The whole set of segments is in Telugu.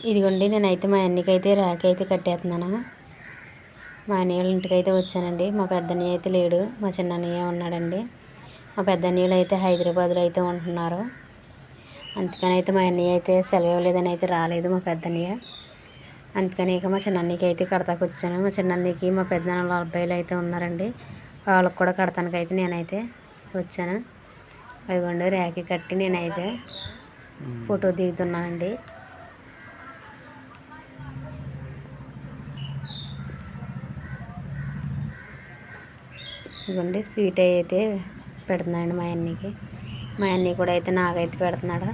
ఇదిగోండి నేనైతే మా అన్నయ్యకైతే రాఖీ అయితే కట్టేస్తున్నాను. మా అన్నయ్య వాళ్ళ ఇంటికైతే వచ్చానండి. మా పెద్దన్నయ్య అయితే లేడు, మా చిన్నన్నయ్య ఉన్నాడండి. మా పెద్దన్నయ్యలు అయితే హైదరాబాద్లో అయితే ఉంటున్నారు. అందుకని అయితే మా అన్నయ్య అయితే సెలవు ఇవ్వలేదని అయితే రాలేదు మా పెద్దన్నయ్య. అందుకని ఇక మా చిన్నన్నయ్యకి అయితే కడతాకు వచ్చాను. మా చిన్నన్నయ్యకి మా పెద్దనాన్న వాళ్ళ అబ్బాయిలు అయితే ఉన్నారండి, వాళ్ళకి కూడా కడతానికైతే నేనైతే వచ్చాను. అదిగోండి రాఖీ కట్టి నేనైతే ఫోటో దిగుతున్నానండి. ఇదిగోండి స్వీట్ అయితే పెడుతున్నానండి మా అన్నయ్యకి. మా అన్నయ్య కూడా అయితే నాకైతే పెడుతున్నాడు.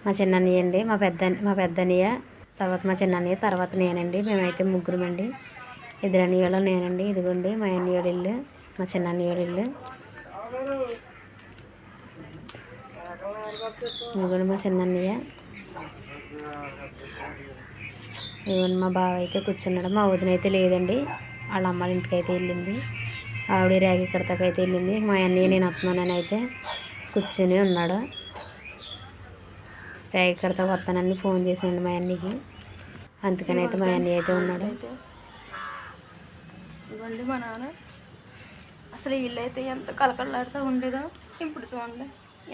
మా చిన్నన్నయ్య అండి, మా పెద్దన్నయ్య, తర్వాత మా చిన్నన్నయ్య, తర్వాత నేనండి. మేమైతే ముగ్గురమండి. ఇద్దరు అన్నయ్యలు నేనండి. ఇదిగోండి మా అన్నయ్య ఇల్లు, మా చిన్నన్నయ్య ఇల్లు. ఇదిగోండి మా చిన్నన్నయ్య. ఇదిగోండి మా బావ అయితే కూర్చున్నాడు. మా వదిన అయితే లేదండి, వాళ్ళ అమ్మాళ్ళ ఇంటికి అయితే వెళ్ళింది. ఆవిడ రాగి కడతాకైతే వెళ్ళింది. మా అన్నయ్య నేను వస్తున్నానని అయితే కూర్చొని ఉన్నాడు. రాగి కడతా వస్తానని ఫోన్ చేసానండి మా అన్నయ్యకి. అందుకని అయితే మా అన్నయ్య అయితే ఉన్నాడు. ఇవ్వండి మా నాన్న అసలు ఇల్లు అయితే ఎంత కలకలాడుతూ ఉండేదో, ఇప్పుడు చూడండి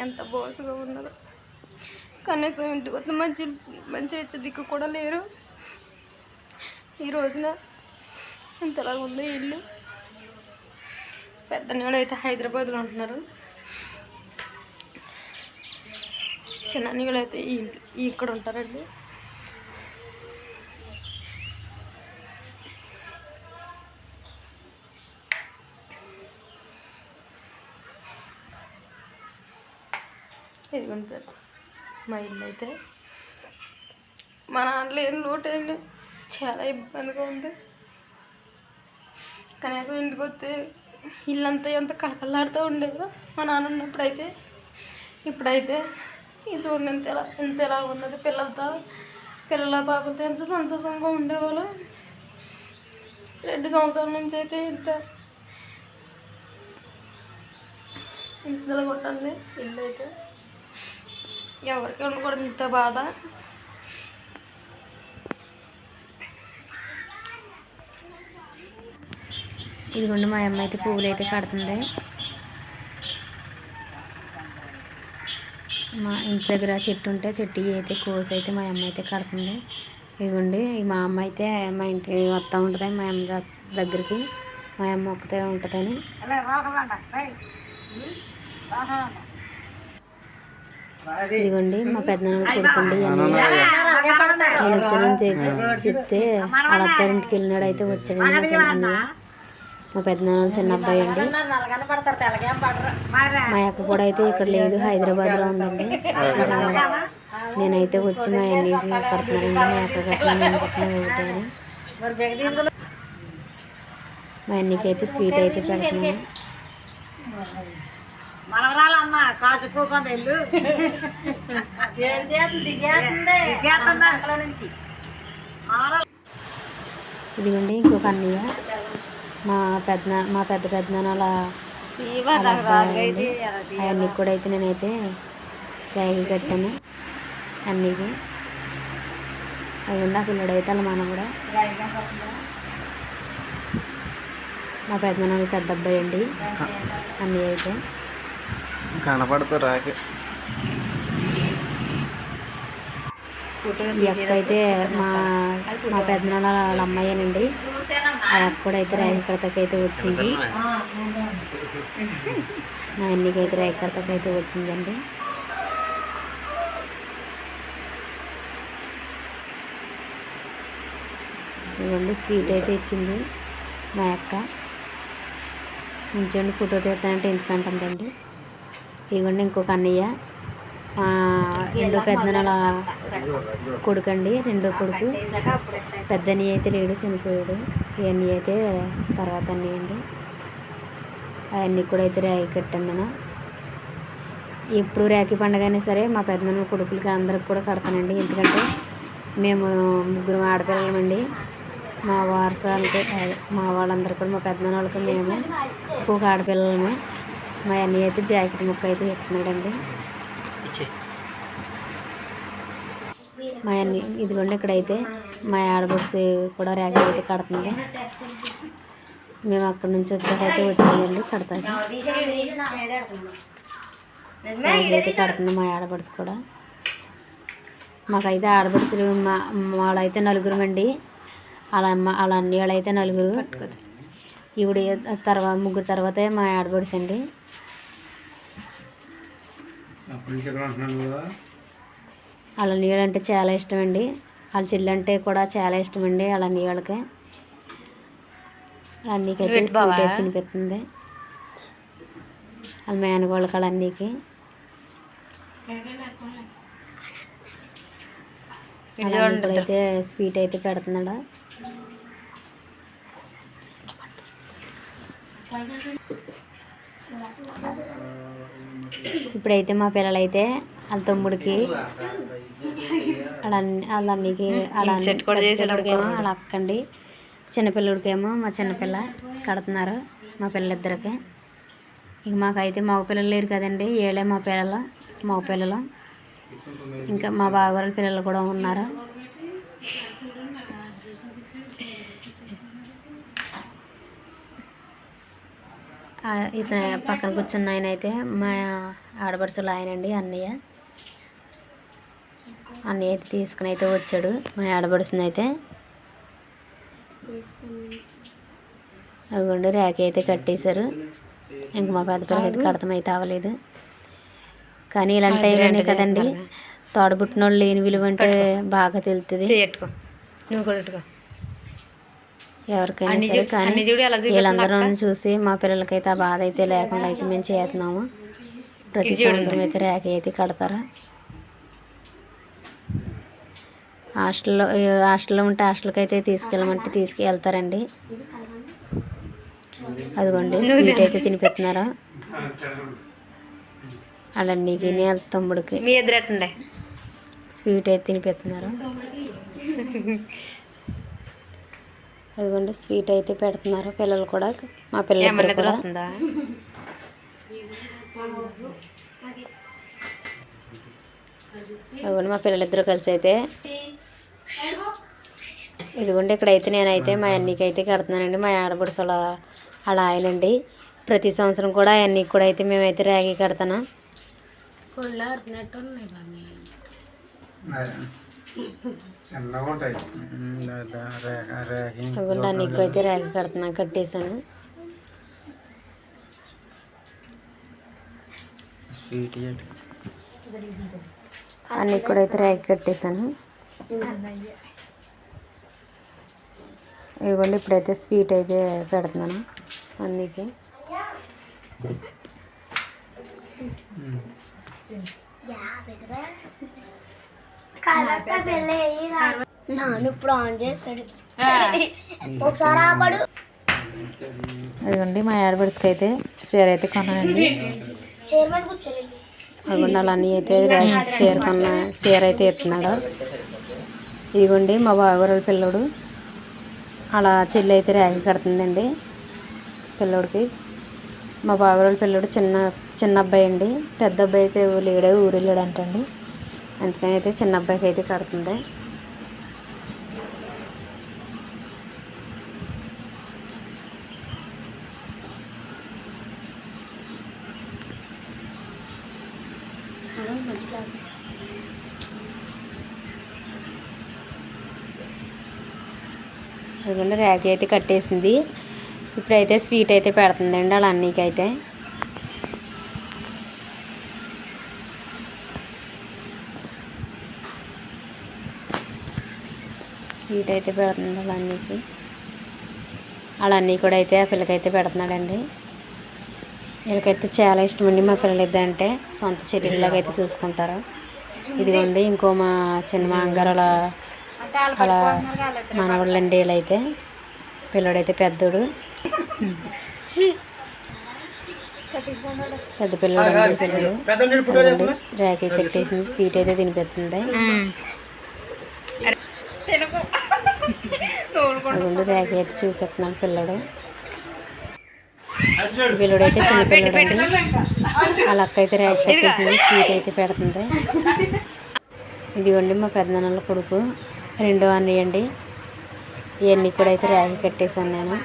ఎంత బోసుగా ఉన్నదో. కనీసం ఇంటికి వస్తే మంచి ఇచ్చే దిక్కు కూడా లేరు. ఈ రోజున ఇంతలాగా ఉంది ఇల్లు. పెద్దన్నోడు అయితే హైదరాబాద్లో ఉంటున్నారు, చిన్నన్నోళ్ళు అయితే ఇక్కడ ఉంటారండి. ఇదిగోండి ఫ్రెండ్స్ మా ఇల్లు అయితే. మా నాన్న లేని లోటు అండి, చాలా ఇబ్బందిగా ఉంది. కనీసం ఇంటికి వస్తే ఇల్లంతా ఎంత కలకలాడుతూ ఉండేదో మా నాన్న ఉన్నప్పుడైతే. ఇప్పుడైతే ఇది చూడండి ఎంత ఎలా ఉన్నది. పిల్లల పాపలతో ఎంత సంతోషంగా ఉండేవాళ్ళు. 2 సంవత్సరాల నుంచి అయితే ఇంతలా కొట్టండి ఇల్లు అయితే. ఎవరికి ఉండకూడదు ఇంత బాధ. ఇదిగోండి మా అమ్మ అయితే పువ్వులు అయితే కడుతుంది. మా ఇంటి దగ్గర చెట్టు ఉంటే చెట్టు అయితే కోసి అయితే మా అమ్మ అయితే కడుతుంది. ఇదిగోండి మా అమ్మ అయితే మా ఇంటికి వస్తూ ఉంటుంది, మా అమ్మ దగ్గరికి. మా అమ్మ ఒక్కతే ఉంటుందని. ఇదిగోండి మా పెద్దనాన్న కొడుకుండి. నేను వచ్చానని చెప్తే వాళ్ళ అత్తారింటికి వెళ్ళినాడు అయితే వచ్చాడండి మా చిన్నన్నయ్య. మా పెద్దనాన్న చిన్న అబ్బాయి అండి. మా అక్క కూడా అయితే ఇక్కడ లేదు, హైదరాబాద్లో ఉందండి. నేనైతే వచ్చి మా అన్నయ్యకి కడుతున్నానండి. మా అక్క కట్టిన నేను కట్టిన అవుతాయని మా అన్నయ్యకి అయితే స్వీట్ అయితే పెడుతున్నాను. ఇదిగోండి ఇంకొక అన్నయ్య, మా పెద్ద పెద్దనాన్న అవన్నీ కూడా అయితే నేనైతే రాగి కట్టాను అన్నీకి. అదిగోండి ఆ పిల్లడైతే వాళ్ళ మన కూడా మా పెద్దనాన్న పెద్ద అబ్బాయి అండి అన్నయ్య అయితే కనపడుతూ రాకి. ఈ అక్క అయితే మా పెద్దనాన్న వాళ్ళ అమ్మాయేనండి. ఆ అక్క కూడా అయితే రాయకర్తకి అయితే వచ్చింది. మా అన్నయ్యకి అయితే రాయకర్తకి అయితే వచ్చిందండి. ఇవ్వండి స్వీట్ అయితే ఇచ్చింది మా అక్క. ఉంచండి ఫోటో తీస్తానంటే ఎందుకంటుందండి. ఇవ్వండి ఇంకొక అన్నయ్య, రెండో పెద్దనాన్న కొడుకు అండి, రెండో కొడుకు. పెద్ద అన్నయ్య అయితే లేడు, చనిపోయాడు. ఈ అన్నయ్య అయితే తర్వాత అన్నయ్య అండి. అవన్నీ కూడా అయితే రాఖీ కట్టాను నేను. ఎప్పుడు రాఖీ పండుగ అయినా సరే మా పెద్దనాన్న కొడుకులకి అందరికి కూడా కడతానండి. ఎందుకంటే మేము ముగ్గురు ఆడపిల్లలమండి. మా వారసాలకి మా వాళ్ళందరూ కూడా మా పెద్దనాన్న వాళ్ళకి మేము ఒక ఆడపిల్లలమే. మా అన్నయ్య అయితే జాకెట్ ముక్క అయితే ఎత్తున్నాడండి. మా అన్నయ్య ఇదిగోండి ఇక్కడైతే మా ఆడబడుసు కూడా రేఖ అయితే కడుతుంది. మేము అక్కడి నుంచి వచ్చాకైతే వచ్చామండి కడతాకి. రేఖ అయితే కడుతుంది మా ఆడబడుసు కూడా. మాకైతే ఆడబడుసులు వాళ్ళైతే నలుగురమండి. వాళ్ళ అన్నయ్య వాళ్ళైతే నలుగురు. ఈవిడ తర్వాత ముగ్గురు తర్వాతే మా ఆడబడుసు అండి. వాళ్ళ నీళ్ళు అంటే చాలా ఇష్టం అండి. వాళ్ళ చెల్లి అంటే కూడా చాలా ఇష్టం అండి. వాళ్ళ నీళ్ళకి వాళ్ళ అన్నీకైతే స్వీట్ అయితే తినిపిస్తుంది. వాళ్ళ మేనగోళ్ళకి వాళ్ళ అన్నీకి ఇప్పుడైతే స్వీట్ అయితే పెడుతున్నాడు. ఇప్పుడైతే మా పిల్లలైతే వాళ్ళ తమ్ముడికి వాళ్ళ అన్నీకి వాళ్ళకేమో వాళ్ళ అక్కండి, చిన్నపిల్లడికేమో మా చిన్నపిల్ల కడుతున్నారు మా పిల్లలిద్దరికి. ఇక మాకైతే మగ పిల్లలు లేరు కదండి, ఏళ్ళే మా మగ పిల్లలు. ఇంకా మా బావగారుల పిల్లలు కూడా ఉన్నారు. ఇతను పక్కన కూర్చున్న ఆయన అయితే మా ఆడపడుచులు ఆయన అండి, అన్నయ్య అయితే తీసుకుని అయితే వచ్చాడు మా ఆడపడుచుని అయితే. అదిగోండి రేఖ అయితే కట్టేశారు. ఇంక మా పెద్ద పిల్లకి అయితే కడతం అయితే అవ్వలేదు. కానీ ఇలాంటి టైంలోనే కదండి తోడబుట్టిన వాళ్ళు లేని విలువ అంటే బాగా తెలుస్తుంది ఎవరికైనా సరే. కానీ వీళ్ళందరూ చూసి మా పిల్లలకైతే ఆ బాధ అయితే లేకుండా అయితే మేము చేస్తున్నాము. ప్రతి సంవత్సరం అయితే రేఖ అయితే కడతారు. హాస్టల్లో ఉంటే హాస్టల్కి అయితే తీసుకెళ్ళమంటే తీసుకెళ్తారండి. అదిగోండి స్వీట్ అయితే తినిపిస్తున్నారు వాళ్ళన్నీకి, వాళ్ళ తమ్ముడికి స్వీట్ అయితే తినిపిస్తున్నారు. అదిగోండి స్వీట్ అయితే పెడుతున్నారు పిల్లలు కూడా, మా పిల్లలు కూడా. అదిగోండి మా పిల్లలిద్దరూ కలిసి అయితే ఇదిగోండి ఇక్కడైతే నేనైతే మా అన్నీకి అయితే కడుతున్నానండి. మా ఆడపడుచుల వాళ్ళ ఆయనండి. ప్రతి సంవత్సరం కూడా అన్నీకి కూడా అయితే మేమైతే రేగి కడతాను. అదిగోండి అన్నీకి అయితే రేగి కడుతున్నాను, కట్టేశాను. అన్నీకి కూడా అయితే రేగి కట్టేశాను. ఇదిగోండి ఇప్పుడైతే స్వీట్ అయితే పెడుతున్నాను అన్నీకి. ఇప్పుడు ఆన్ చేస్తాడు అదిగోండి మా ఆడబడుచుకి అయితే చీర అయితే కొన్నానండి. అదిగోండి వాళ్ళ అన్నీ అయితే చీర అయితే ఎత్తున్నాడు. ఇదిగోండి మా బావగారు పిల్లడు అలా చెల్లి అయితే రేఖ కడుతుందండి పిల్లోడికి. మా బావగారు పిల్లడు చిన్న అబ్బాయి అండి. పెద్ద అబ్బాయి అయితే లేడు, ఊరెళ్ళాడు అంటండి. అందుకని అయితే చిన్న అబ్బాయికి అయితే కడుతుంది. అదిగోండి రేఖ అయితే కట్టేసింది. ఇప్పుడైతే స్వీట్ అయితే పెడుతుందండి వాళ్ళ అన్నీకి అయితే. స్వీట్ అయితే పెడుతుంది వాళ్ళ అన్నీకి. వాళ్ళ అన్నీ కూడా అయితే ఆ పిల్లకైతే పెడుతున్నాడండి. వీళ్ళకైతే చాలా ఇష్టం అండి మా పిల్లలిద్దంటే, సొంత చెల్లెళ్ళలాగా అయితే చూసుకుంటారు. ఇదిగోండి ఇంకో మా చిన్న మాంగారు అలా మనవాళ్ళండి. వీళ్ళైతే పిల్లడైతే పెద్దోడు, పెద్ద పిల్లడు పిల్లడు రేఖ కట్టేసింది. స్వీట్ అయితే తినిపిస్తుంది. అదిగోండి రేఖ అయితే చూపిస్తున్నాను పిల్లడు. వీళ్ళుడైతే చిన్నపిల్లడండి. వాళ్ళ అక్క అయితే ర్యాక్ కట్టేసింది, స్వీట్ అయితే పెడుతుంది. ఇదిగోండి మా పెద్దనాన్నల కొడుకు రెండో అన్నయ్య అండి. ఇవన్నీ కూడా అయితే ర్యాక్ కట్టేసాను నేను.